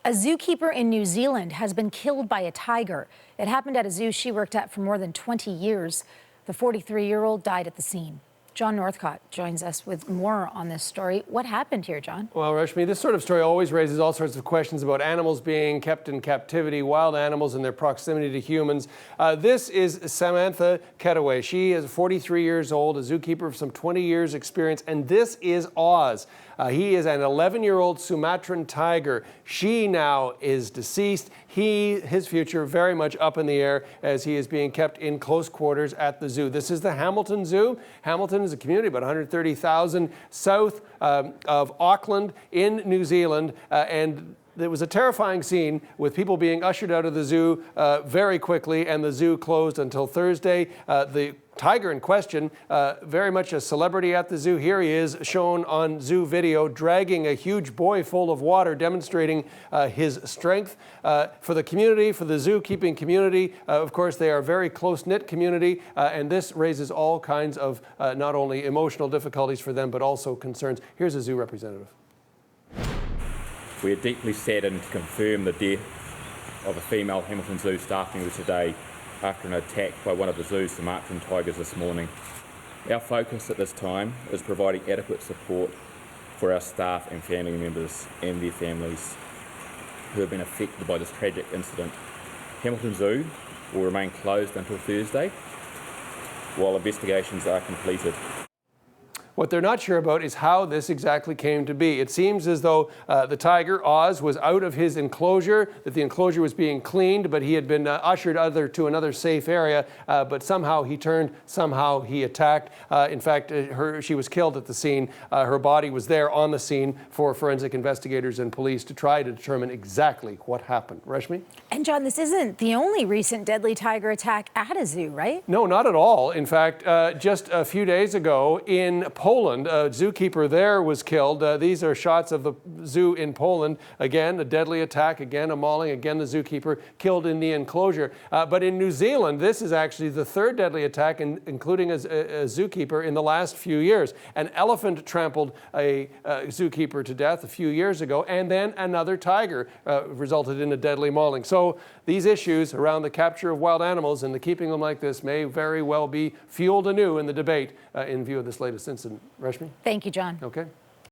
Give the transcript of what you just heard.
A zookeeper in New Zealand has been killed by a tiger. It happened at a zoo she worked at for more than 20 years. The 43-year-old died at the scene. John Northcott joins us with more on this story. What happened here, John? Well, Rashmi, this sort of story always raises all sorts of questions about animals being kept in captivity, wild animals and their proximity to humans. This is Samantha Kudeweh. She is 43 years old, a zookeeper of some 20 years experience, and this is Oz. He is an 11-year-old Sumatran tiger. She now is deceased. His future very much up in the air as he is being kept in close quarters at the zoo. This is the Hamilton Zoo. Hamilton is a community about 130,000 south of Auckland in New Zealand, and there was a terrifying scene with people being ushered out of the zoo very quickly, and the zoo closed until Thursday. The tiger in question, very much a celebrity at the zoo. Here he is shown on zoo video dragging a huge boy full of water, demonstrating his strength for the community, for the zookeeping community. Of course, they are a very close-knit community, and this raises all kinds of not only emotional difficulties for them, but also concerns. Here's a zoo representative. We are deeply saddened to confirm the death of a female Hamilton Zoo staff member today after an attack by one of the zoo's Sumatran tigers this morning. Our focus at this time is providing adequate support for our staff and family members and their families who have been affected by this tragic incident. Hamilton Zoo will remain closed until Thursday while investigations are completed. What they're not sure about is how this exactly came to be. It seems as though the tiger, Oz, was out of his enclosure, that the enclosure was being cleaned, but he had been ushered to another safe area, but somehow he turned, somehow he attacked. In fact, she was killed at the scene. Her body was there on the scene for forensic investigators and police to try to determine exactly what happened. Rashmi? And John, this isn't the only recent deadly tiger attack at a zoo, right? No, not at all. In fact, just a few days ago in Poland, a zookeeper there was killed. These are shots of the zoo in Poland. Again, a deadly attack, again a mauling, again the zookeeper killed in the enclosure. But in New Zealand, this is actually the third deadly attack, including a zookeeper in the last few years. An elephant trampled a zookeeper to death a few years ago, and then another tiger resulted in a deadly mauling. So these issues around the capture of wild animals and the keeping them like this may very well be fueled anew in the debate in view of this latest incident. Rashmi? Thank you, John. Okay.